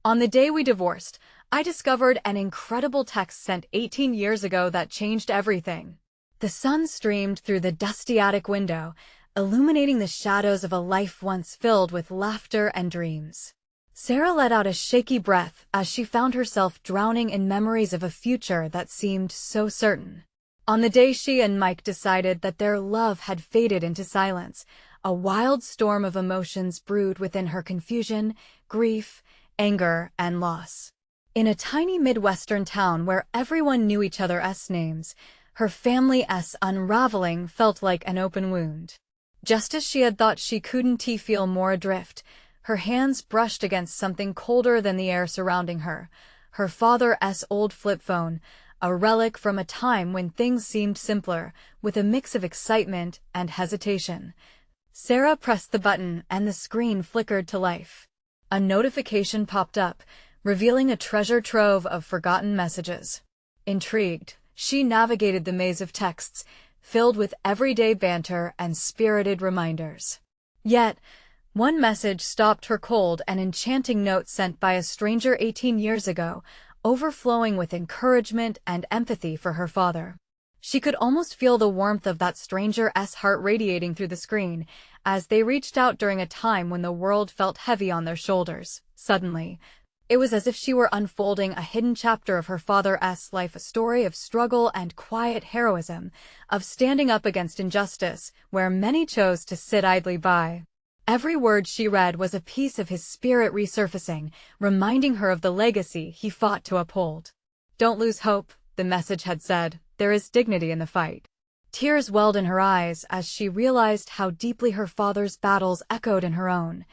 On the day we divorced, I discovered an incredible text sent 18 years ago that changed everything. The sun streamed through the dusty attic window, illuminating the shadows of a life once filled with laughter and dreams. Sarah let out a shaky breath as she found herself drowning in memories of a future that seemed so certain. On the day she and Mike decided that their love had faded into silence, a wild storm of emotions brewed within her: confusion, grief, anger, and loss. In a tiny Midwestern town where everyone knew each other's names, her family's unraveling felt like an open wound. Just as she had thought she couldn't feel more adrift, her hands brushed against something colder than the air surrounding her: her father's old flip phone, a relic from a time when things seemed simpler, with a mix of excitement and hesitation. Sarah pressed the button and the screen flickered to life. A notification popped up, revealing a treasure trove of forgotten messages. Intrigued, she navigated the maze of texts, filled with everyday banter and spirited reminders. Yet, one message stopped her cold: an enchanting note sent by a stranger 18 years ago, overflowing with encouragement and empathy for her father. She could almost feel the warmth of that stranger's heart radiating through the screen, as they reached out during a time when the world felt heavy on their shoulders. Suddenly, it was as if she were unfolding a hidden chapter of her father's life, a story of struggle and quiet heroism, of standing up against injustice where many chose to sit idly by. Every word she read was a piece of his spirit resurfacing, reminding her of the legacy he fought to uphold. "Don't lose hope," the message had said. "There is dignity in the fight." Tears welled in her eyes as she realized how deeply her father's battles echoed in her own.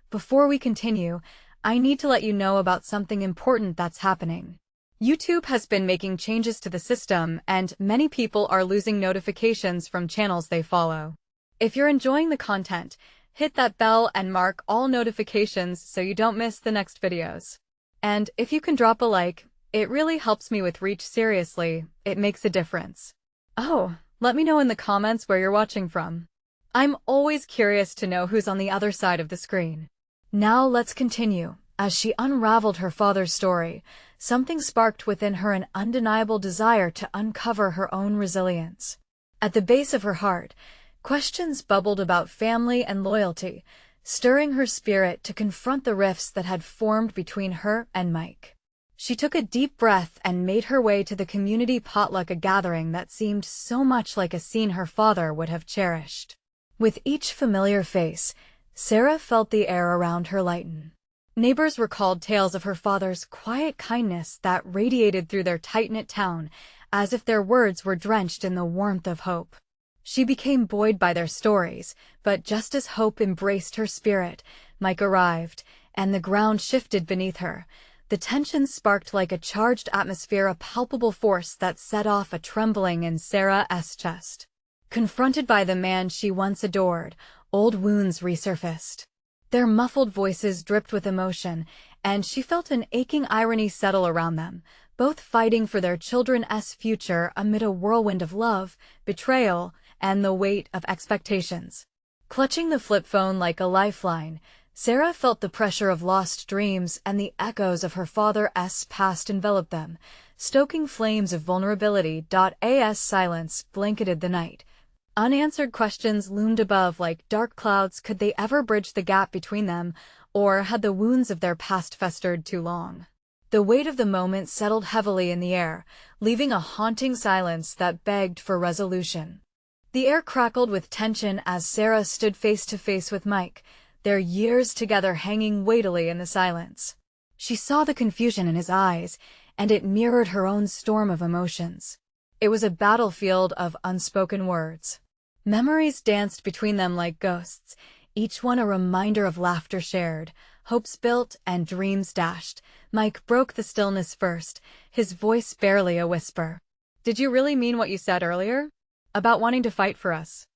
Before we continue, I need to let you know about something important that's happening. YouTube has been making changes to the system, and many people are losing notifications from channels they follow. If you're enjoying the content, hit that bell and mark all notifications so you don't miss the next videos. And if you can drop a like, it really helps me with reach. Seriously, it makes a difference. Oh, let me know in the comments where you're watching from. I'm always curious to know who's on the other side of the screen. Now let's continue. As she unraveled her father's story, something sparked within her: an undeniable desire to uncover her own resilience. At the base of her heart, questions bubbled about family and loyalty, stirring her spirit to confront the rifts that had formed between her and Mike. She took a deep breath and made her way to the community potluck, a gathering that seemed so much like a scene her father would have cherished. With each familiar face, Sarah felt the air around her lighten. Neighbors recalled tales of her father's quiet kindness that radiated through their tight-knit town, as if their words were drenched in the warmth of hope. She became buoyed by their stories, but just as hope embraced her spirit, Mike arrived, and the ground shifted beneath her. The tension sparked like a charged atmosphere, a palpable force that set off a trembling in Sarah's chest. Confronted by the man she once adored, old wounds resurfaced. Their muffled voices dripped with emotion, and she felt an aching irony settle around them, both fighting for their children's future amid a whirlwind of love, betrayal, and the weight of expectations. Clutching the flip phone like a lifeline, Sarah felt the pressure of lost dreams, and the echoes of her father's past enveloped them, stoking flames of vulnerability. As silence blanketed the night, unanswered questions loomed above like dark clouds. Could they ever bridge the gap between them, or had the wounds of their past festered too long? The weight of the moment settled heavily in the air, leaving a haunting silence that begged for resolution. The air crackled with tension as Sarah stood face to face with Mike, their years together hanging weightily in the silence. She saw the confusion in his eyes, and it mirrored her own storm of emotions. It was a battlefield of unspoken words. Memories danced between them like ghosts, each one a reminder of laughter shared, hopes built, and dreams dashed. Mike broke the stillness first, his voice barely a whisper. "Did you really mean what you said earlier? About wanting to fight for us?"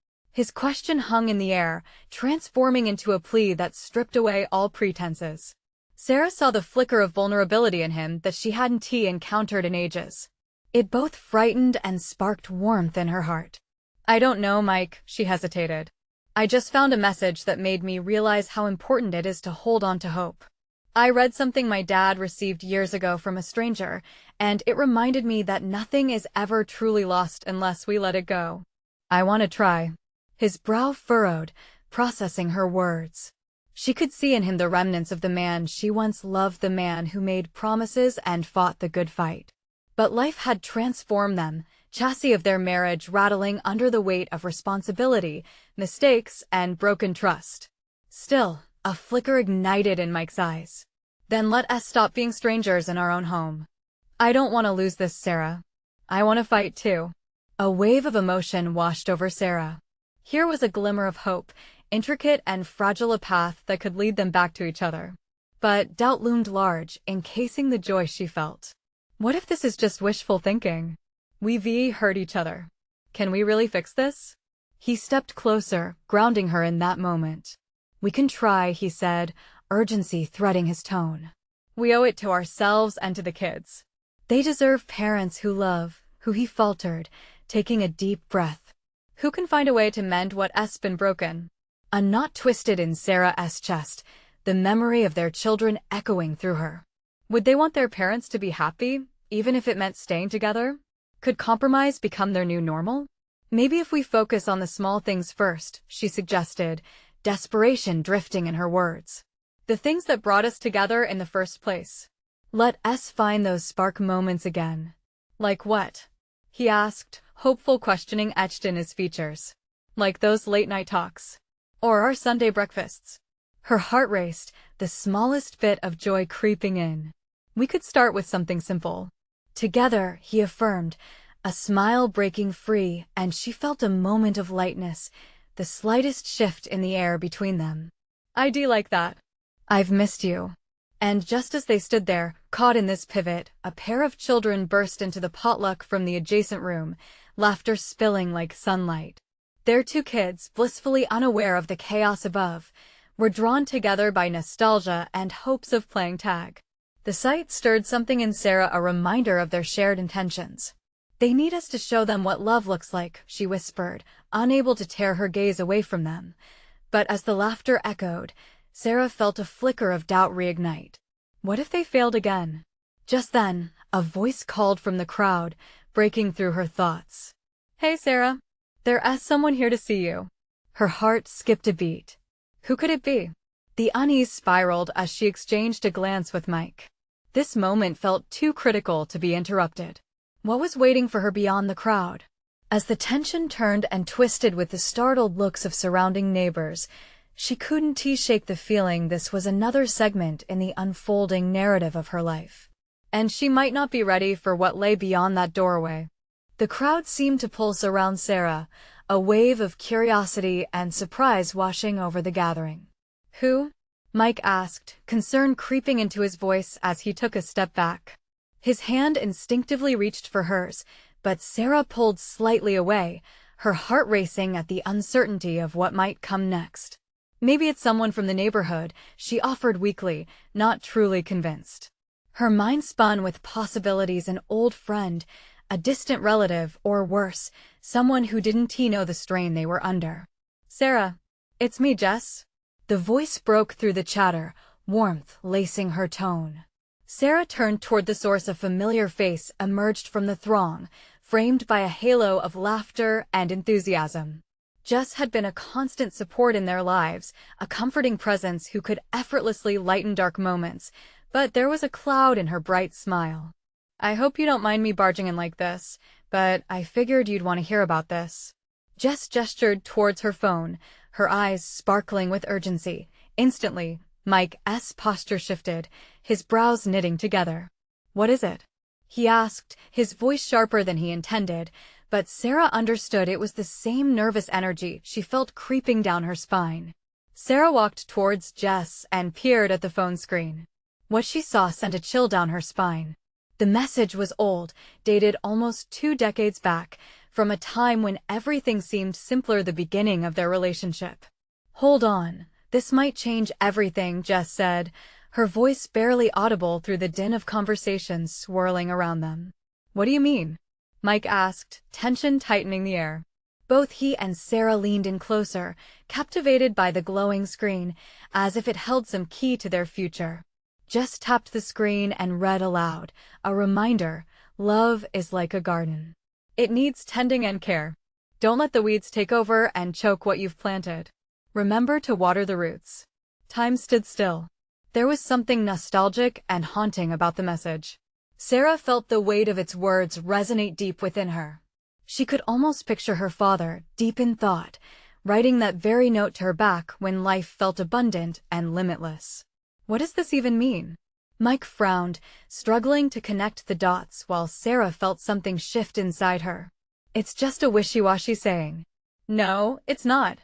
His question hung in the air, transforming into a plea that stripped away all pretenses. Sarah saw the flicker of vulnerability in him that she hadn't encountered in ages. It both frightened and sparked warmth in her heart. "I don't know, Mike," she hesitated. "I just found a message that made me realize how important it is to hold on to hope." I read something my dad received years ago from a stranger, and it reminded me that nothing is ever truly lost unless we let it go. I want to try. His brow furrowed, processing her words. She could see in him the remnants of the man she once loved, the man who made promises and fought the good fight. But life had transformed them, chassis of their marriage rattling under the weight of responsibility, mistakes, and broken trust. Still, a flicker ignited in Mike's eyes. Then let us stop being strangers in our own home. I don't want to lose this, Sarah. I want to fight too. A wave of emotion washed over Sarah. Here was a glimmer of hope, intricate and fragile, a path that could lead them back to each other. But doubt loomed large, encasing the joy she felt. What if this is just wishful thinking? We hurt each other. Can we really fix this? He stepped closer, grounding her in that moment. We can try, he said, urgency threading his tone. We owe it to ourselves and to the kids. They deserve parents who love, who he faltered, taking a deep breath. Who can find a way to mend what's been broken? A knot twisted in Sarah's chest, the memory of their children echoing through her. Would they want their parents to be happy, even if it meant staying together? Could compromise become their new normal? Maybe if we focus on the small things first, she suggested, desperation drifting in her words. The things that brought us together in the first place. Let us find those spark moments again. Like what? He asked, hopeful questioning etched in his features. Like those late-night talks. Or our Sunday breakfasts. Her heart raced, the smallest bit of joy creeping in. We could start with something simple. Together, he affirmed, a smile breaking free, and she felt a moment of lightness, the slightest shift in the air between them. I'd like that. I've missed you. And just as they stood there, caught in this pivot, a pair of children burst into the potluck from the adjacent room, laughter spilling like sunlight. Their two kids, blissfully unaware of the chaos above, were drawn together by nostalgia and hopes of playing tag. The sight stirred something in Sarah, a reminder of their shared intentions. They need us to show them what love looks like, she whispered, unable to tear her gaze away from them. But as the laughter echoed, Sarah felt a flicker of doubt reignite. What if they failed again? Just then, a voice called from the crowd, breaking through her thoughts. Hey, Sarah. There's someone here to see you. Her heart skipped a beat. Who could it be? The unease spiraled as she exchanged a glance with Mike. This moment felt too critical to be interrupted. What was waiting for her beyond the crowd? As the tension turned and twisted with the startled looks of surrounding neighbors, she couldn't shake the feeling this was another segment in the unfolding narrative of her life. And she might not be ready for what lay beyond that doorway. The crowd seemed to pulse around Sarah, a wave of curiosity and surprise washing over the gathering. Who? Mike asked, concern creeping into his voice as he took a step back. His hand instinctively reached for hers, but Sarah pulled slightly away, her heart racing at the uncertainty of what might come next. Maybe it's someone from the neighborhood, she offered weakly, not truly convinced. Her mind spun with possibilities: an old friend, a distant relative, or worse, someone who didn't know the strain they were under. Sarah, it's me, Jess. The voice broke through the chatter, warmth lacing her tone. Sarah turned toward the source. A familiar face emerged from the throng, framed by a halo of laughter and enthusiasm. Jess had been a constant support in their lives, a comforting presence who could effortlessly lighten dark moments, but there was a cloud in her bright smile. I hope you don't mind me barging in like this, but I figured you'd want to hear about this. Jess gestured towards her phone, her eyes sparkling with urgency. Instantly, Mike's posture shifted, his brows knitting together. What is it? He asked, his voice sharper than he intended, but Sarah understood it was the same nervous energy she felt creeping down her spine. Sarah walked towards Jess and peered at the phone screen. What she saw sent a chill down her spine. The message was old, dated almost 2 decades back, from a time when everything seemed simpler, the beginning of their relationship. Hold on, this might change everything, Jess said, her voice barely audible through the din of conversations swirling around them. What do you mean? Mike asked, tension tightening the air. Both he and Sarah leaned in closer, captivated by the glowing screen, as if it held some key to their future. Jess tapped the screen and read aloud, a reminder: love is like a garden. It needs tending and care. Don't let the weeds take over and choke what you've planted. Remember to water the roots. Time stood still. There was something nostalgic and haunting about the message. Sarah felt the weight of its words resonate deep within her. She could almost picture her father, deep in thought, writing that very note to her back when life felt abundant and limitless. What does this even mean? Mike frowned, struggling to connect the dots while Sarah felt something shift inside her. It's just a wishy-washy saying. No, it's not.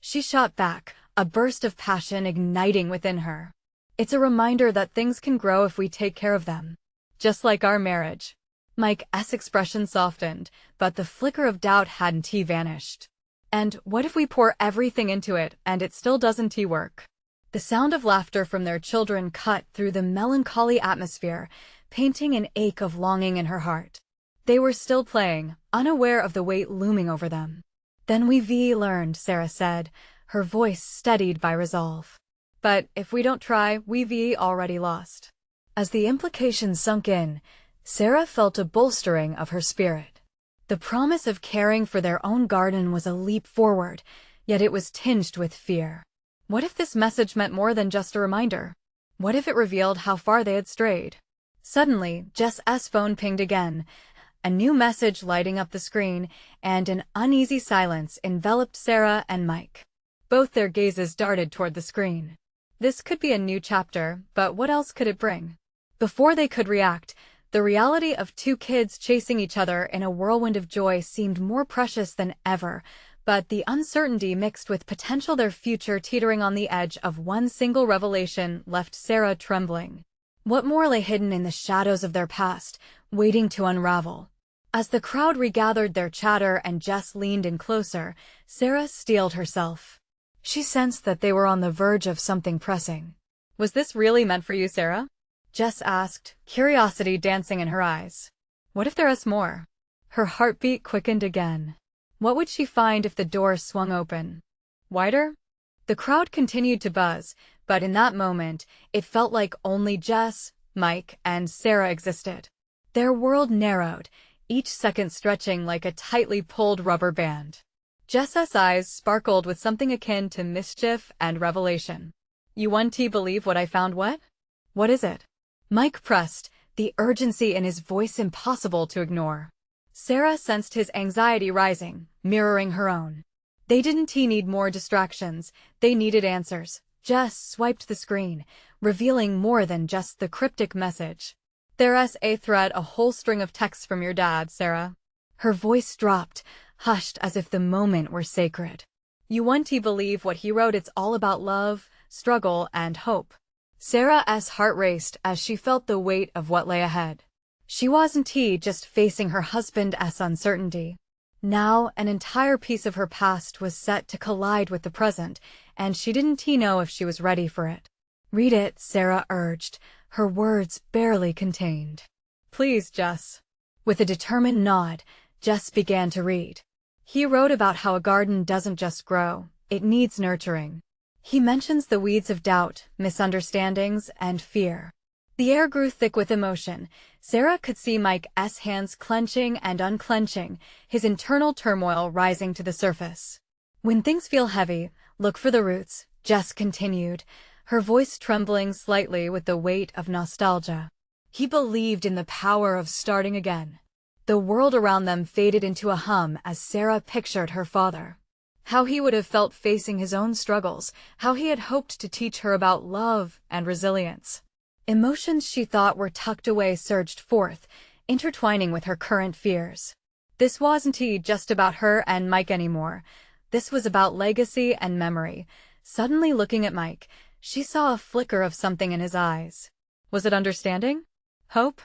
She shot back, a burst of passion igniting within her. It's a reminder that things can grow if we take care of them. Just like our marriage. Mike's expression softened, but the flicker of doubt hadn't vanished. And what if we pour everything into it and it still doesn't work? The sound of laughter from their children cut through the melancholy atmosphere, painting an ache of longing in her heart. They were still playing, unaware of the weight looming over them. Then we've learned, Sarah said, her voice steadied by resolve. But if we don't try, we've already lost. As the implications sunk in, Sarah felt a bolstering of her spirit. The promise of caring for their own garden was a leap forward, yet it was tinged with fear. What if this message meant more than just a reminder? What if it revealed how far they had strayed? Suddenly, Jess's phone pinged again, a new message lighting up the screen, and an uneasy silence enveloped Sarah and Mike. Both their gazes darted toward the screen. This could be a new chapter, but what else could it bring? Before they could react, the reality of two kids chasing each other in a whirlwind of joy seemed more precious than ever, but the uncertainty mixed with potential their future teetering on the edge of one single revelation left Sarah trembling. What more lay hidden in the shadows of their past, waiting to unravel? As the crowd regathered their chatter and Jess leaned in closer, Sarah steeled herself. She sensed that they were on the verge of something pressing. Was this really meant for you, Sarah? Jess asked, curiosity dancing in her eyes. What if there is more? Her heartbeat quickened again. What would she find if the door swung open? Wider? The crowd continued to buzz, but in that moment, it felt like only Jess, Mike, and Sarah existed. Their world narrowed, each second stretching like a tightly pulled rubber band. Jess's eyes sparkled with something akin to mischief and revelation. You won't believe what I found. What? What is it? Mike pressed, the urgency in his voice impossible to ignore. Sarah sensed his anxiety rising, mirroring her own. They didn't need more distractions, they needed answers. Jess swiped the screen, revealing more than just the cryptic message. There's a thread, a whole string of texts from your dad, Sarah. Her voice dropped, hushed as if the moment were sacred. You won't believe what he wrote. It's all about love, struggle, and hope. Sarah's heart raced as she felt the weight of what lay ahead. She wasn't just facing her husband's uncertainty. Now, an entire piece of her past was set to collide with the present, and she didn't know if she was ready for it. Read it, Sarah urged, her words barely contained. Please, Jess. With a determined nod, Jess began to read. He wrote about how a garden doesn't just grow, it needs nurturing. He mentions the weeds of doubt, misunderstandings, and fear. The air grew thick with emotion. Sarah could see Mike's hands clenching and unclenching, his internal turmoil rising to the surface. When things feel heavy, look for the roots, Jess continued, her voice trembling slightly with the weight of nostalgia. He believed in the power of starting again. The world around them faded into a hum as Sarah pictured her father. How he would have felt facing his own struggles, how he had hoped to teach her about love and resilience. Emotions she thought were tucked away surged forth, intertwining with her current fears. This wasn't just about her and Mike anymore. This was about legacy and memory. Suddenly looking at Mike, she saw a flicker of something in his eyes. Was it understanding? Hope?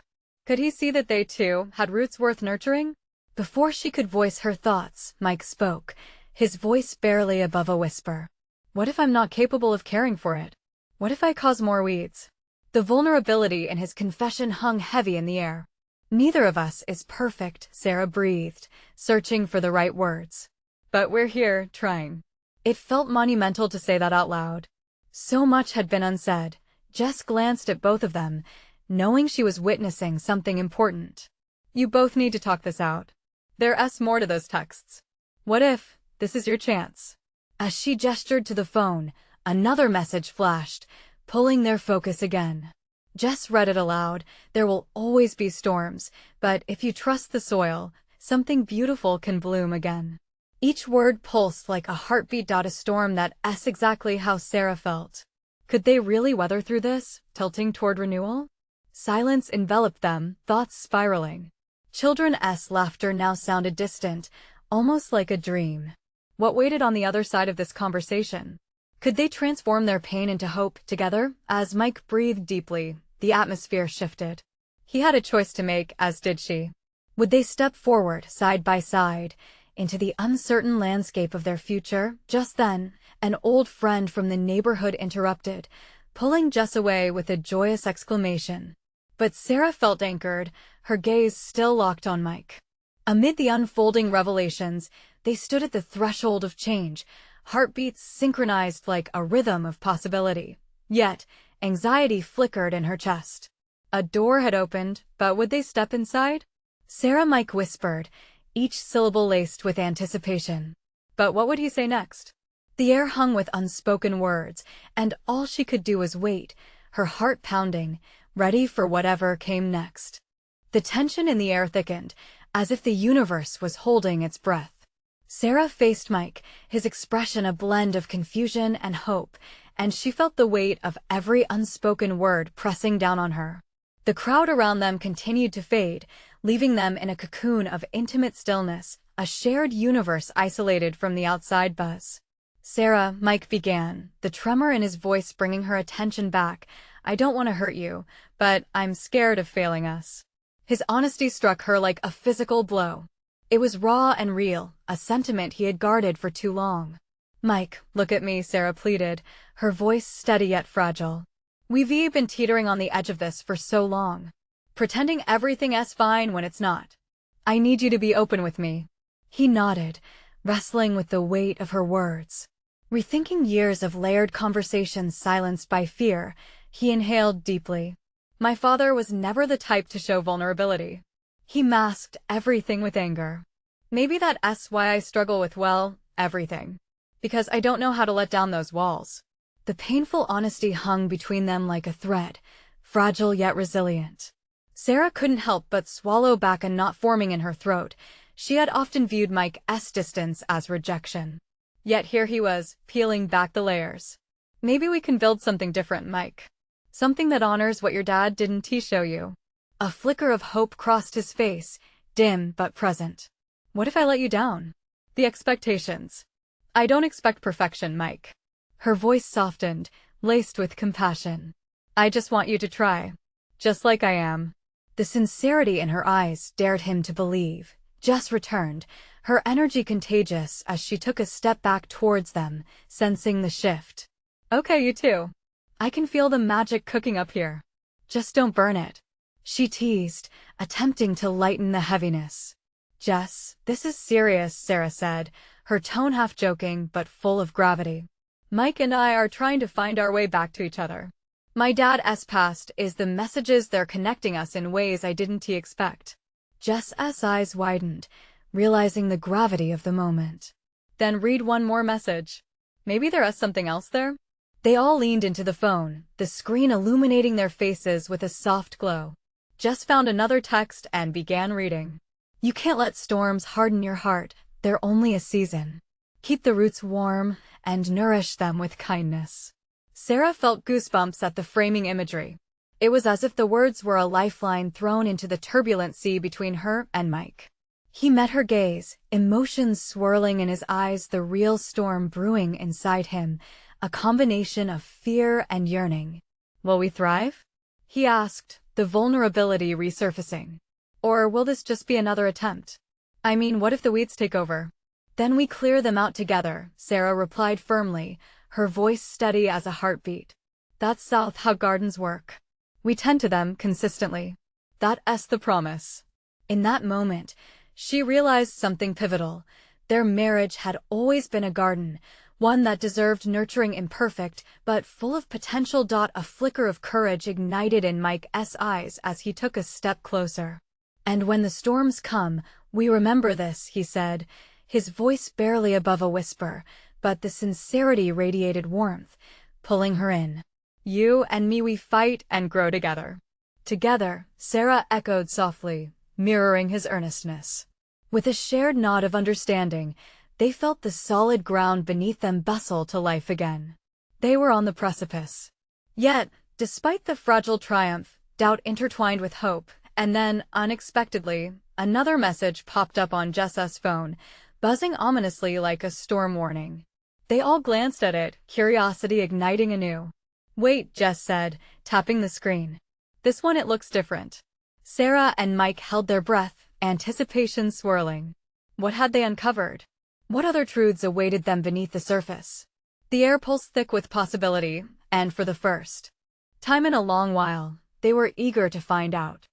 Could he see that they too had roots worth nurturing? Before she could voice her thoughts, Mike spoke, his voice barely above a whisper. What if I'm not capable of caring for it? What if I cause more weeds? The vulnerability in his confession hung heavy in the air. Neither of us is perfect, Sarah breathed, searching for the right words. But we're here, trying. It felt monumental to say that out loud. So much had been unsaid, Jess glanced at both of them, knowing she was witnessing something important. You both need to talk this out. There's more to those texts. What if this is your chance? As she gestured to the phone, another message flashed, pulling their focus again. Jess read it aloud. There will always be storms, but if you trust the soil, something beautiful can bloom again. Each word pulsed like a heartbeat. A storm, that's exactly how Sarah felt. Could they really weather through this, tilting toward renewal? Silence enveloped them, thoughts spiraling. Children's laughter now sounded distant, almost like a dream. What waited on the other side of this conversation? Could they transform their pain into hope together? As Mike breathed deeply, the atmosphere shifted. He had a choice to make, as did she. Would they step forward, side by side, into the uncertain landscape of their future? Just then, an old friend from the neighborhood interrupted, pulling Jess away with a joyous exclamation. But Sarah felt anchored, her gaze still locked on Mike. Amid the unfolding revelations, they stood at the threshold of change, heartbeats synchronized like a rhythm of possibility. Yet, anxiety flickered in her chest. A door had opened, but would they step inside? Sarah, Mike whispered, each syllable laced with anticipation. But what would he say next? The air hung with unspoken words, and all she could do was wait, her heart pounding, ready for whatever came next. The tension in the air thickened, as if the universe was holding its breath. Sarah faced Mike, his expression a blend of confusion and hope, and she felt the weight of every unspoken word pressing down on her. The crowd around them continued to fade, leaving them in a cocoon of intimate stillness, a shared universe isolated from the outside buzz. Sarah, Mike began, the tremor in his voice bringing her attention back. I don't want to hurt you, but I'm scared of failing us. His honesty struck her like a physical blow. It was raw and real, a sentiment he had guarded for too long. Mike, look at me, Sarah pleaded, her voice steady yet fragile. We've been teetering on the edge of this for so long, pretending everything's fine when it's not. I need you to be open with me. He nodded, wrestling with the weight of her words. Rethinking years of layered conversations silenced by fear, he inhaled deeply. My father was never the type to show vulnerability. He masked everything with anger. Maybe that's why I struggle with, well, everything. Because I don't know how to let down those walls. The painful honesty hung between them like a thread, fragile yet resilient. Sarah couldn't help but swallow back a knot forming in her throat. She had often viewed Mike's distance as rejection. Yet here he was, peeling back the layers. Maybe we can build something different, Mike. Something that honors what your dad didn't show you. A flicker of hope crossed his face, dim but present. What if I let you down? The expectations. I don't expect perfection, Mike. Her voice softened, laced with compassion. I just want you to try. Just like I am. The sincerity in her eyes dared him to believe. Jess returned, her energy contagious as she took a step back towards them, sensing the shift. Okay, you two. I can feel the magic cooking up here. Just don't burn it. She teased, attempting to lighten the heaviness. Jess, this is serious, Sarah said, her tone half joking but full of gravity. Mike and I are trying to find our way back to each other. My dad's past is the messages they're connecting us in ways I didn't expect. Jess's eyes widened, realizing the gravity of the moment. Then read one more message. Maybe there's something else there? They all leaned into the phone, the screen illuminating their faces with a soft glow. Jess found another text and began reading. You can't let storms harden your heart, they're only a season. Keep the roots warm and nourish them with kindness. Sarah felt goosebumps at the framing imagery. It was as if the words were a lifeline thrown into the turbulent sea between her and Mike. He met her gaze, emotions swirling in his eyes, the real storm brewing inside him, a combination of fear and yearning. Will we thrive? He asked, the vulnerability resurfacing. Or will this just be another attempt? I mean, what if the weeds take over? Then we clear them out together, Sarah replied firmly, her voice steady as a heartbeat. That's how gardens work. We tend to them consistently. That's the promise. In that moment, she realized something pivotal. Their marriage had always been a garden, one that deserved nurturing imperfect, but full of potential. A flicker of courage ignited in Mike's eyes as he took a step closer. "And when the storms come, we remember this," he said, his voice barely above a whisper, but the sincerity radiated warmth, pulling her in. "You and me, we fight and grow together." "Together," Sarah echoed softly, mirroring his earnestness. With a shared nod of understanding, they felt the solid ground beneath them bustle to life again. They were on the precipice. Yet, despite the fragile triumph, doubt intertwined with hope, and then, unexpectedly, another message popped up on Jess's phone, buzzing ominously like a storm warning. They all glanced at it, curiosity igniting anew. "Wait," Jess said, tapping the screen. "This one, it looks different." Sarah and Mike held their breath, anticipation swirling. What had they uncovered? What other truths awaited them beneath the surface? The air pulsed thick with possibility, and for the first time in a long while, they were eager to find out.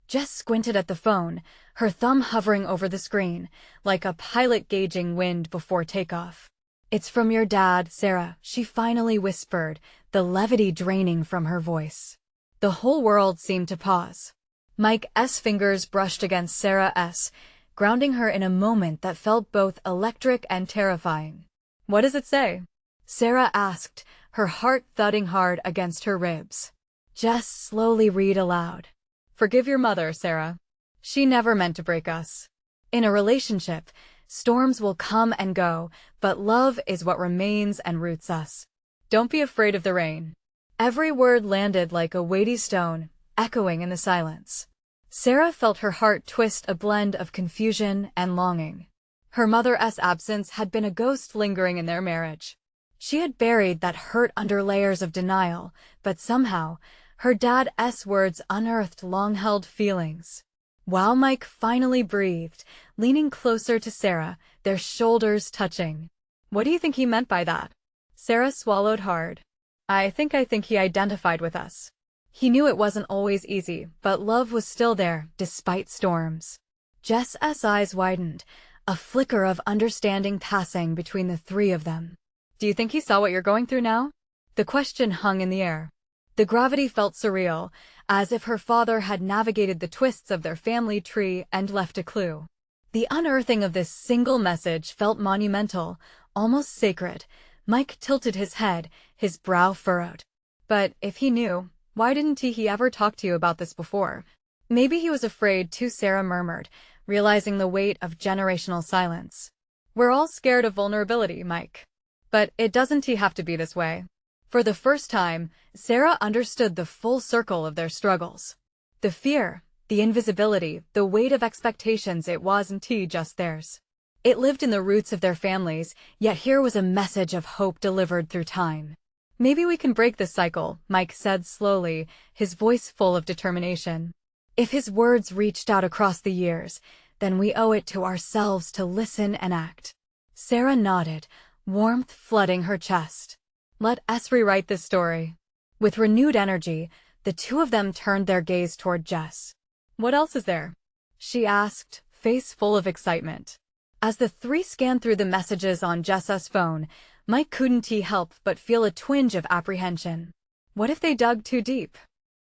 Jess squinted at the phone, her thumb hovering over the screen, like a pilot gauging wind before takeoff. "It's from your dad, Sarah," she finally whispered, the levity draining from her voice. The whole world seemed to pause. Mike's fingers brushed against Sarah's, grounding her in a moment that felt both electric and terrifying. "What does it say?" Sarah asked, her heart thudding hard against her ribs. Jess slowly read aloud. "Forgive your mother, Sarah. She never meant to break us. In a relationship, storms will come and go, but love is what remains and roots us. Don't be afraid of the rain." Every word landed like a weighty stone, echoing in the silence. Sarah felt her heart twist, a blend of confusion and longing. Her mother's absence had been a ghost lingering in their marriage. She had buried that hurt under layers of denial, but somehow, her dad's words unearthed long-held feelings. While Mike finally breathed, leaning closer to Sarah, their shoulders touching. "What do you think he meant by that?" Sarah swallowed hard. I think he identified with us. He knew it wasn't always easy, but love was still there, despite storms." Jess's eyes widened, a flicker of understanding passing between the three of them. "Do you think he saw what you're going through now?" The question hung in the air. The gravity felt surreal, as if her father had navigated the twists of their family tree and left a clue. The unearthing of this single message felt monumental, almost sacred. Mike tilted his head, his brow furrowed. "But if he knew, why didn't he ever talk to you about this before?" "Maybe he was afraid to," Sarah murmured, realizing the weight of generational silence. "We're all scared of vulnerability, Mike. But it doesn't have to be this way." For the first time, Sarah understood the full circle of their struggles. The fear, the invisibility, the weight of expectations, it wasn't just theirs. It lived in the roots of their families, yet here was a message of hope delivered through time. "Maybe we can break this cycle," Mike said slowly, his voice full of determination. If his words reached out across the years, then we owe it to ourselves to listen and act. Sarah nodded, warmth flooding her chest. "Let us rewrite this story." With renewed energy, the two of them turned their gaze toward Jess. "What else is there?" she asked, face full of excitement. As the three scanned through the messages on Jess's phone, Mike couldn't help but feel a twinge of apprehension. What if they dug too deep?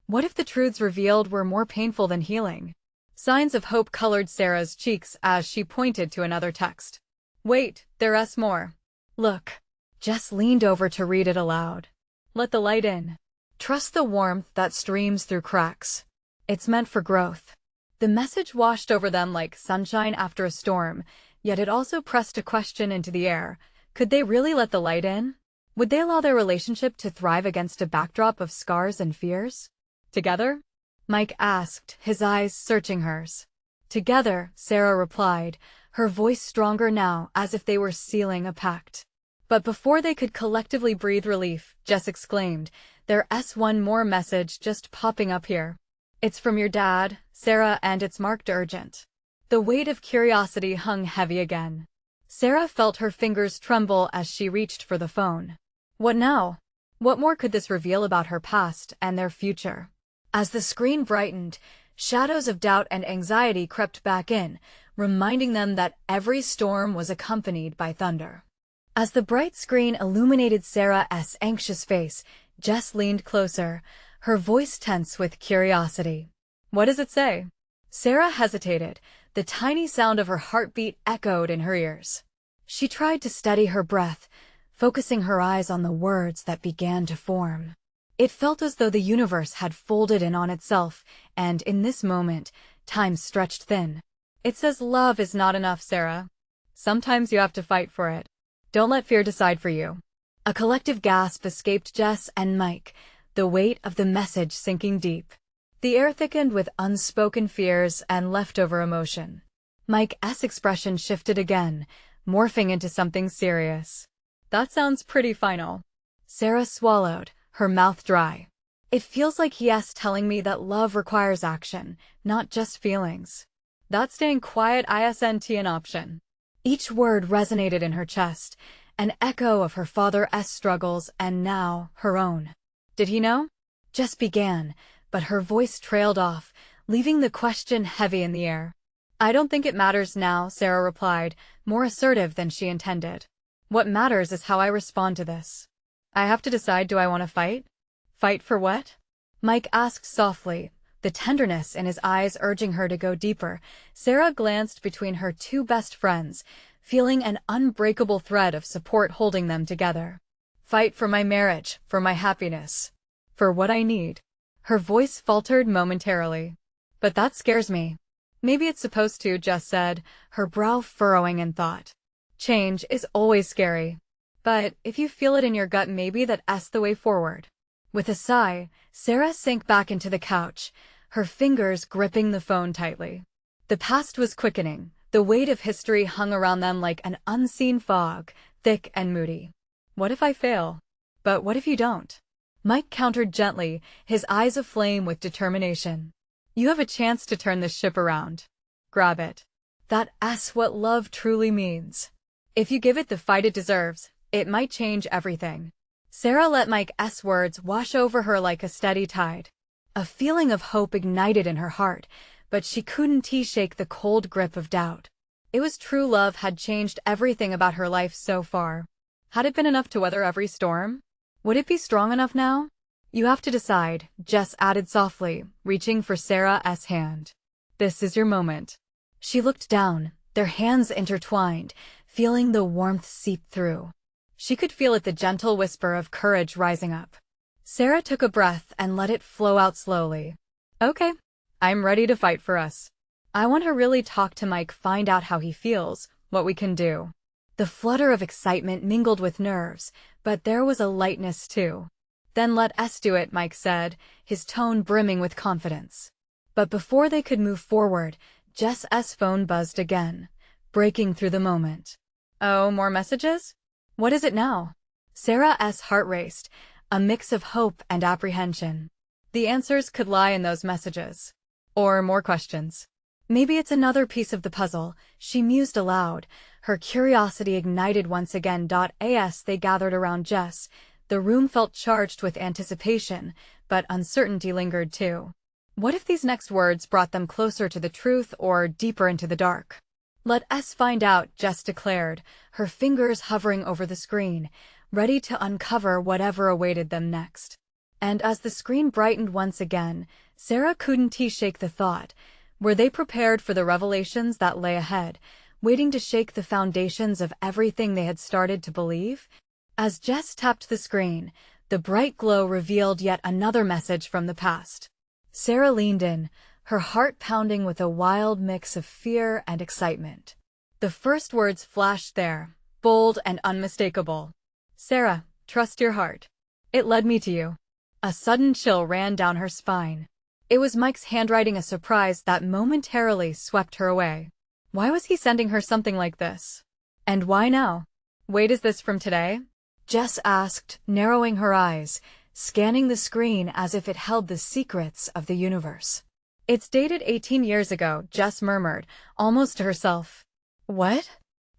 What if the truths revealed were more painful than healing? Signs of hope colored Sarah's cheeks as she pointed to another text. "Wait, there's more. Look." Jess leaned over to read it aloud. "Let the light in. Trust the warmth that streams through cracks. It's meant for growth." The message washed over them like sunshine after a storm, yet it also pressed a question into the air. Could they really let the light in? Would they allow their relationship to thrive against a backdrop of scars and fears? "Together?" Mike asked, his eyes searching hers. "Together," Sarah replied, her voice stronger now, as if they were sealing a pact. But before they could collectively breathe relief, Jess exclaimed, "There's one more message just popping up here. It's from your dad, Sarah, and it's marked urgent." The weight of curiosity hung heavy again. Sarah felt her fingers tremble as she reached for the phone. What now? What more could this reveal about her past and their future? As the screen brightened, shadows of doubt and anxiety crept back in, reminding them that every storm was accompanied by thunder. As the bright screen illuminated Sarah's anxious face, Jess leaned closer, her voice tense with curiosity. "What does it say?" Sarah hesitated. The tiny sound of her heartbeat echoed in her ears. She tried to steady her breath, focusing her eyes on the words that began to form. It felt as though the universe had folded in on itself, and in this moment, time stretched thin. "It says love is not enough, Sarah. Sometimes you have to fight for it. Don't let fear decide for you." A collective gasp escaped Jess and Mike, the weight of the message sinking deep. The air thickened with unspoken fears and leftover emotion. Mike's expression shifted again, morphing into something serious. "That sounds pretty final." Sarah swallowed, her mouth dry. "It feels like he's telling me that love requires action, not just feelings. That staying quiet isn't an option." Each word resonated in her chest, an echo of her father's struggles and now her own. "Did he know?" Jess began, but her voice trailed off, leaving the question heavy in the air. "I don't think it matters now," Sarah replied, more assertive than she intended. "What matters is how I respond to this. I have to decide, do I want to fight? Fight for what?" Mike asked softly, the tenderness in his eyes urging her to go deeper. Sarah glanced between her two best friends, feeling an unbreakable thread of support holding them together. "Fight for my marriage, for my happiness, for what I need." Her voice faltered momentarily. "But that scares me." "Maybe it's supposed to," Jess said, her brow furrowing in thought. "Change is always scary. But if you feel it in your gut, maybe that's the way forward." With a sigh, Sarah sank back into the couch, her fingers gripping the phone tightly. The past was quickening. The weight of history hung around them like an unseen fog, thick and moody. "What if I fail? But what if you don't?" Mike countered gently, his eyes aflame with determination. "You have a chance to turn this ship around. Grab it. That's what love truly means. If you give it the fight it deserves, it might change everything." Sarah let Mike's words wash over her like a steady tide. A feeling of hope ignited in her heart, but she couldn't shake the cold grip of doubt. It was true, love had changed everything about her life so far. Had it been enough to weather every storm? Would it be strong enough now? "You have to decide," Jess added softly, reaching for Sarah's hand. "This is your moment." She looked down, their hands intertwined, feeling the warmth seep through. She could feel it, the gentle whisper of courage rising up. Sarah took a breath and let it flow out slowly. "Okay, I'm ready to fight for us. I want to really talk to Mike, find out how he feels, what we can do." The flutter of excitement mingled with nerves, but there was a lightness too. "Then let us do it," Mike said, his tone brimming with confidence. But before they could move forward, Jess's phone buzzed again, breaking through the moment. "Oh, more messages? What is it now?" Sarah's heart raced, a mix of hope and apprehension. The answers could lie in those messages. Or more questions. "Maybe it's another piece of the puzzle," she mused aloud, her curiosity ignited once again. As they gathered around Jess, the room felt charged with anticipation, but uncertainty lingered too. What if these next words brought them closer to the truth or deeper into the dark? "Let us find out," Jess declared, her fingers hovering over the screen, ready to uncover whatever awaited them next. And as the screen brightened once again, Sarah couldn't shake the thought. Were they prepared for the revelations that lay ahead, waiting to shake the foundations of everything they had started to believe? As Jess tapped the screen, the bright glow revealed yet another message from the past. Sarah leaned in, her heart pounding with a wild mix of fear and excitement. The first words flashed there, bold and unmistakable. "Sarah, trust your heart. It led me to you." A sudden chill ran down her spine. It was Mike's handwriting, a surprise that momentarily swept her away. Why was he sending her something like this? And why now? "Wait, is this from today?" Jess asked, narrowing her eyes, scanning the screen as if it held the secrets of the universe. "It's dated 18 years ago," Jess murmured, almost to herself. "What?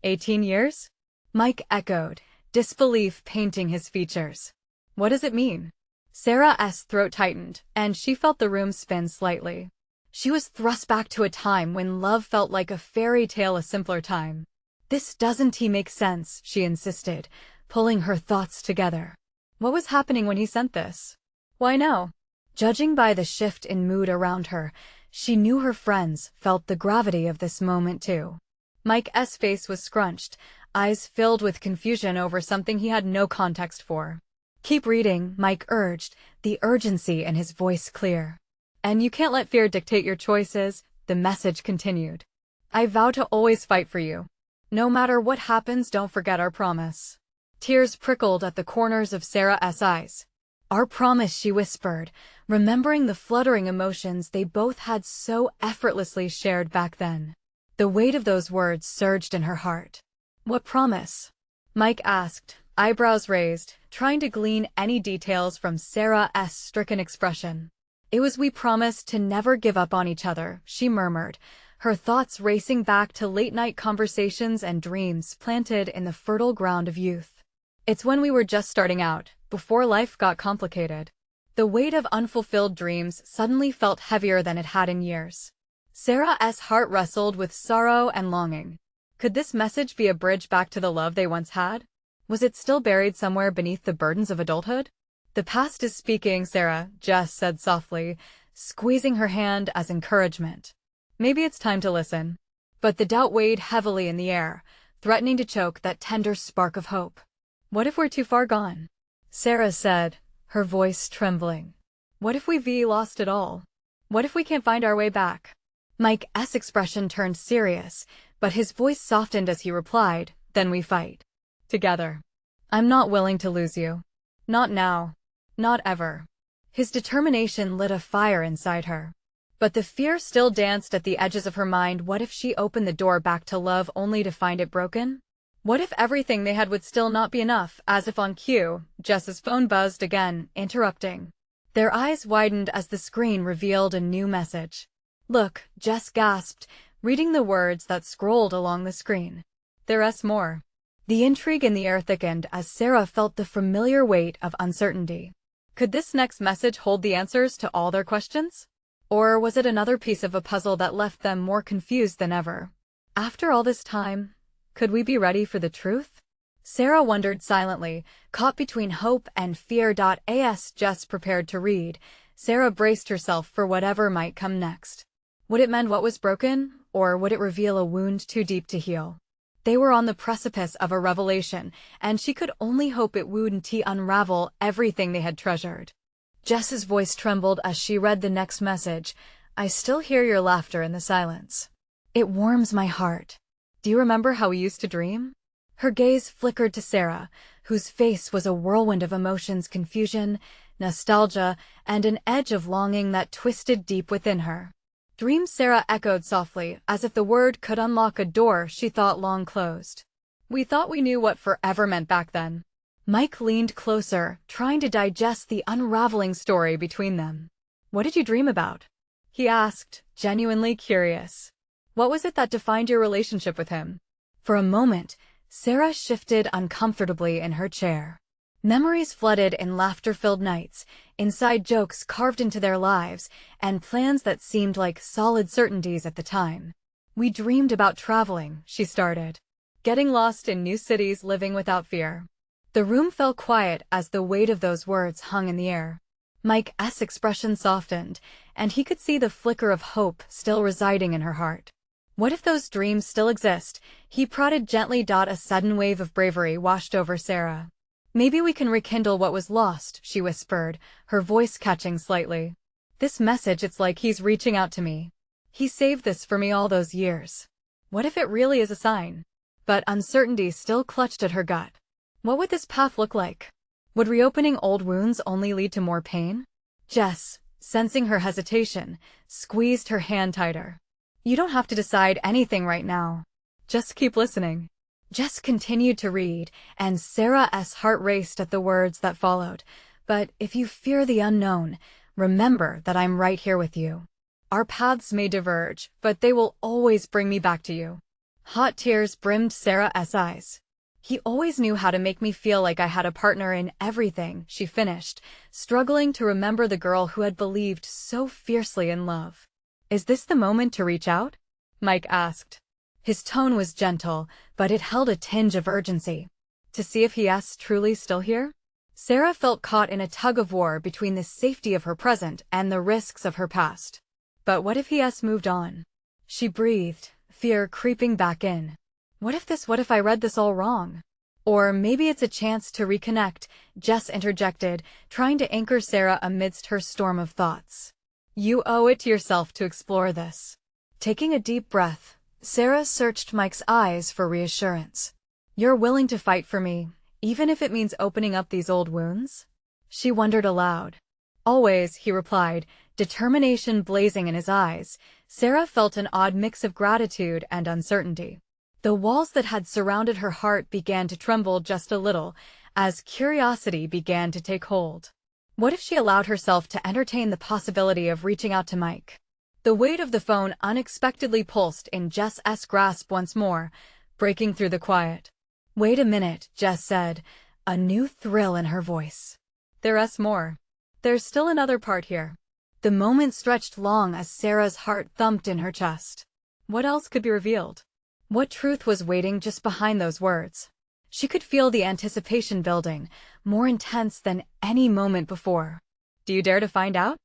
18 years?" Mike echoed, disbelief painting his features. "What does it mean?" Sarah's throat tightened, and she felt the room spin slightly. She was thrust back to a time when love felt like a fairy tale, a simpler time. This doesn't make sense, she insisted, pulling her thoughts together. What was happening when he sent this? Why no? Judging by the shift in mood around her, she knew her friends felt the gravity of this moment too. Mike's face was scrunched, eyes filled with confusion over something he had no context for. Keep reading, Mike urged, the urgency in his voice clear. And you can't let fear dictate your choices, the message continued. I vow to always fight for you. No matter what happens, don't forget our promise. Tears prickled at the corners of Sarah's eyes. Our promise, she whispered, remembering the fluttering emotions they both had so effortlessly shared back then. The weight of those words surged in her heart. What promise? Mike asked, eyebrows raised, trying to glean any details from Sarah's stricken expression. It was we promised to never give up on each other, she murmured, her thoughts racing back to late-night conversations and dreams planted in the fertile ground of youth. It's when we were just starting out, before life got complicated. The weight of unfulfilled dreams suddenly felt heavier than it had in years. Sarah's heart wrestled with sorrow and longing. Could this message be a bridge back to the love they once had? Was it still buried somewhere beneath the burdens of adulthood? The past is speaking, Sarah, Jess said softly, squeezing her hand as encouragement. Maybe it's time to listen. But the doubt weighed heavily in the air, threatening to choke that tender spark of hope. What if we're too far gone? Sarah said, her voice trembling. What if we've lost it all? What if we can't find our way back? Mike's expression turned serious, but his voice softened as he replied, then we fight. Together. I'm not willing to lose you. Not now. Not ever. His determination lit a fire inside her. But the fear still danced at the edges of her mind. What if she opened the door back to love only to find it broken? What if everything they had would still not be enough? As if on cue, Jess's phone buzzed again, interrupting. Their eyes widened as the screen revealed a new message. Look, Jess gasped, reading the words that scrolled along the screen. There's more. The intrigue in the air thickened as Sarah felt the familiar weight of uncertainty. Could this next message hold the answers to all their questions? Or was it another piece of a puzzle that left them more confused than ever? After all this time, could we be ready for the truth? Sarah wondered silently, caught between hope and fear. As Jess prepared to read, Sarah braced herself for whatever might come next. Would it mend what was broken, or would it reveal a wound too deep to heal? They were on the precipice of a revelation, and she could only hope it wouldn't unravel everything they had treasured. Jess's voice trembled as she read the next message. I still hear your laughter in the silence. It warms my heart. Do you remember how we used to dream? Her gaze flickered to Sarah, whose face was a whirlwind of emotions, confusion, nostalgia, and an edge of longing that twisted deep within her. Dreams, Sarah echoed softly, as if the word could unlock a door she thought long closed. We thought we knew what forever meant back then. Mike leaned closer, trying to digest the unraveling story between them. What did you dream about? He asked, genuinely curious. What was it that defined your relationship with him? For a moment, Sarah shifted uncomfortably in her chair. Memories flooded in laughter-filled nights, inside jokes carved into their lives, and plans that seemed like solid certainties at the time. We dreamed about traveling, she started. Getting lost in new cities, living without fear. The room fell quiet as the weight of those words hung in the air. Mike's expression softened, and he could see the flicker of hope still residing in her heart. What if those dreams still exist? He prodded gently. A sudden wave of bravery washed over Sarah. Maybe we can rekindle what was lost, she whispered, her voice catching slightly. This message, it's like he's reaching out to me. He saved this for me all those years. What if it really is a sign? But uncertainty still clutched at her gut. What would this path look like? Would reopening old wounds only lead to more pain? Jess, sensing her hesitation, squeezed her hand tighter. You don't have to decide anything right now. Just keep listening. Jess continued to read, and Sarah's heart raced at the words that followed. But if you fear the unknown, remember that I'm right here with you. Our paths may diverge, but they will always bring me back to you. Hot tears brimmed Sarah's eyes. He always knew how to make me feel like I had a partner in everything, she finished, struggling to remember the girl who had believed so fiercely in love. Is this the moment to reach out? Mike asked. His tone was gentle, but it held a tinge of urgency. To see if he's truly still here? Sarah felt caught in a tug-of-war between the safety of her present and the risks of her past. But what if he's moved on? She breathed, fear creeping back in. What if I read this all wrong? Or maybe it's a chance to reconnect, Jess interjected, trying to anchor Sarah amidst her storm of thoughts. You owe it to yourself to explore this. Taking a deep breath, Sarah searched Mike's eyes for reassurance. You're willing to fight for me, even if it means opening up these old wounds? She wondered aloud. Always, he replied, determination blazing in his eyes. Sarah felt an odd mix of gratitude and uncertainty. The walls that had surrounded her heart began to tremble just a little, as curiosity began to take hold. What if she allowed herself to entertain the possibility of reaching out to Mike? The weight of the phone unexpectedly pulsed in Jess's grasp once more, breaking through the quiet. Wait a minute, Jess said, a new thrill in her voice. There's more. There's still another part here. The moment stretched long as Sarah's heart thumped in her chest. What else could be revealed? What truth was waiting just behind those words? She could feel the anticipation building, more intense than any moment before. Do you dare to find out?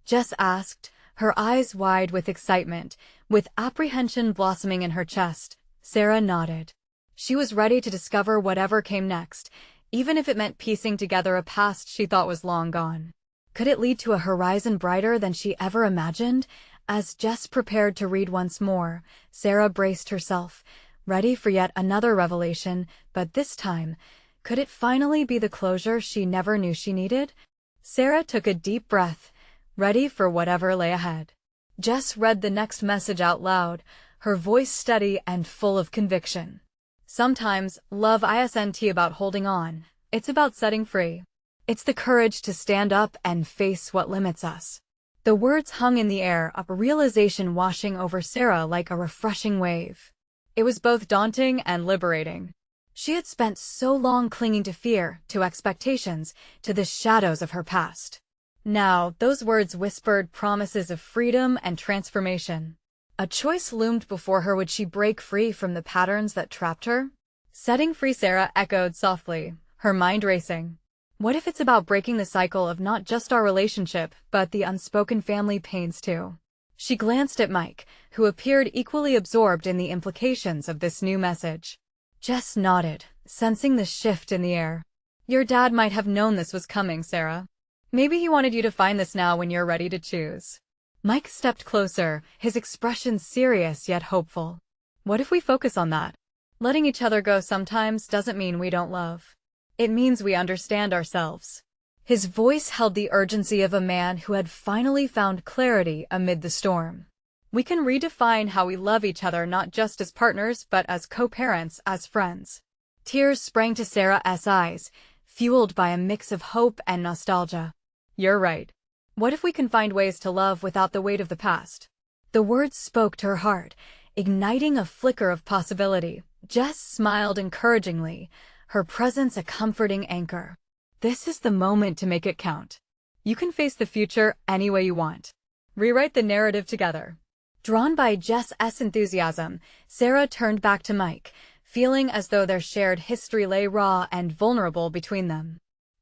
Jess asked, her eyes wide with excitement, with apprehension blossoming in her chest. Sarah nodded. She was ready to discover whatever came next, even if it meant piecing together a past she thought was long gone. Could it lead to a horizon brighter than she ever imagined? As Jess prepared to read once more, Sarah braced herself, ready for yet another revelation, but this time, could it finally be the closure she never knew she needed? Sarah took a deep breath, ready for whatever lay ahead. Jess read the next message out loud, her voice steady and full of conviction. Sometimes, love isn't about holding on, it's about setting free. It's the courage to stand up and face what limits us. The words hung in the air, a realization washing over Sarah like a refreshing wave. It was both daunting and liberating. She had spent so long clinging to fear, to expectations, to the shadows of her past. Now, those words whispered promises of freedom and transformation. A choice loomed before her. Would she break free from the patterns that trapped her? Setting free, Sarah echoed softly, her mind racing. What if it's about breaking the cycle of not just our relationship, but the unspoken family pains too? She glanced at Mike, who appeared equally absorbed in the implications of this new message. Jess nodded, sensing the shift in the air. Your dad might have known this was coming, Sarah. Maybe he wanted you to find this now when you're ready to choose. Mike stepped closer, his expression serious yet hopeful. What if we focus on that? Letting each other go sometimes doesn't mean we don't love. It means we understand ourselves. His voice held the urgency of a man who had finally found clarity amid the storm. We can redefine how we love each other, not just as partners but as co-parents, as friends. Tears sprang to Sarah's eyes, fueled by a mix of hope and nostalgia. You're right. What if we can find ways to love without the weight of the past? The words spoke to her heart, igniting a flicker of possibility. Jess smiled encouragingly, her presence a comforting anchor. This is the moment to make it count. You can face the future any way you want. Rewrite the narrative together. Drawn by Jess's enthusiasm, Sarah turned back to Mike, feeling as though their shared history lay raw and vulnerable between them.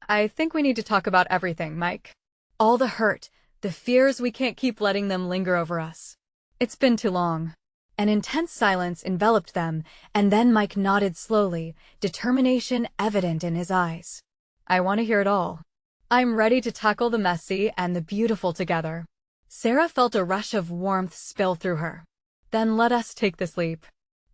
I think we need to talk about everything, Mike. All the hurt, the fears. We can't keep letting them linger over us. It's been too long. An intense silence enveloped them, and then Mike nodded slowly, determination evident in his eyes. I want to hear it all. I'm ready to tackle the messy and the beautiful together. Sarah felt a rush of warmth spill through her. Then let us take this leap.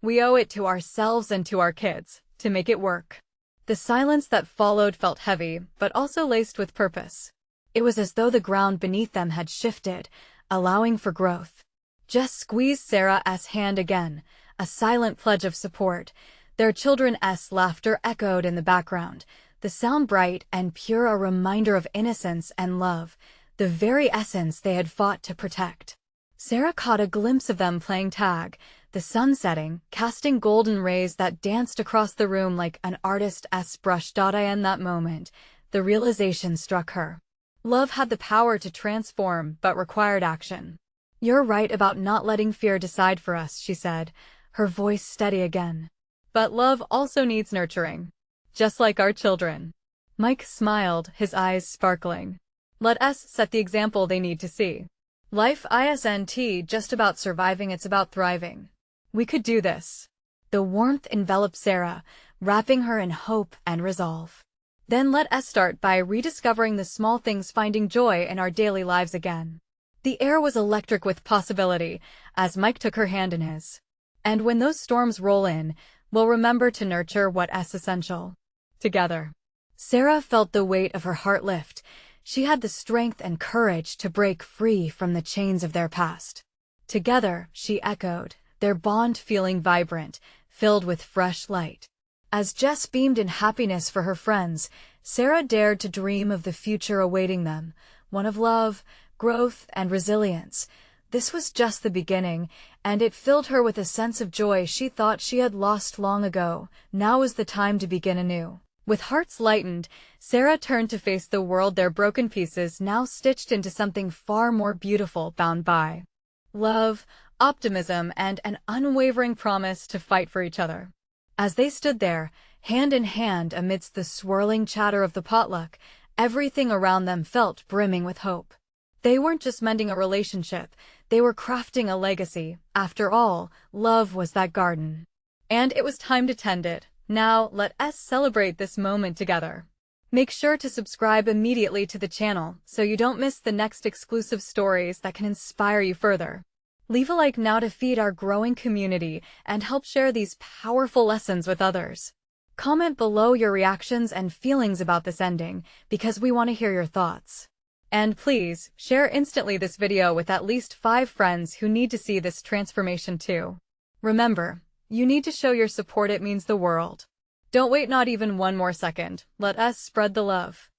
We owe it to ourselves and to our kids, to make it work. The silence that followed felt heavy, but also laced with purpose. It was as though the ground beneath them had shifted, allowing for growth. Jess squeezed Sarah's hand again, a silent pledge of support. Their children's laughter echoed in the background, the sound bright and pure, a reminder of innocence and love, the very essence they had fought to protect. Sarah caught a glimpse of them playing tag, the sun setting, casting golden rays that danced across the room like an artist's brush. In that moment, the realization struck her. Love had the power to transform, but required action. You're right about not letting fear decide for us, she said, her voice steady again. But love also needs nurturing. Just like our children. Mike smiled, his eyes sparkling. Let us set the example they need to see. Life isn't just about surviving, it's about thriving. We could do this. The warmth enveloped Sarah, wrapping her in hope and resolve. Then let us start by rediscovering the small things, finding joy in our daily lives again. The air was electric with possibility as Mike took her hand in his. And when those storms roll in, we'll remember to nurture what's essential. Together. Sarah felt the weight of her heart lift. She had the strength and courage to break free from the chains of their past. Together, she echoed, their bond feeling vibrant, filled with fresh light. As Jess beamed in happiness for her friends, Sarah dared to dream of the future awaiting them, one of love, growth, and resilience. This was just the beginning, and it filled her with a sense of joy she thought she had lost long ago. Now was the time to begin anew. With hearts lightened, Sarah turned to face the world, their broken pieces now stitched into something far more beautiful, bound by love, optimism, and an unwavering promise to fight for each other. As they stood there, hand in hand amidst the swirling chatter of the potluck, everything around them felt brimming with hope. They weren't just mending a relationship, they were crafting a legacy. After all, love was that garden. And it was time to tend it. Now, let us celebrate this moment together. Make sure to subscribe immediately to the channel so you don't miss the next exclusive stories that can inspire you further. Leave a like now to feed our growing community and help share these powerful lessons with others. Comment below your reactions and feelings about this ending because we want to hear your thoughts. And please, share instantly this video with at least 5 friends who need to see this transformation too. Remember, you need to show your support, it means the world. Don't wait not even one more second, let us spread the love.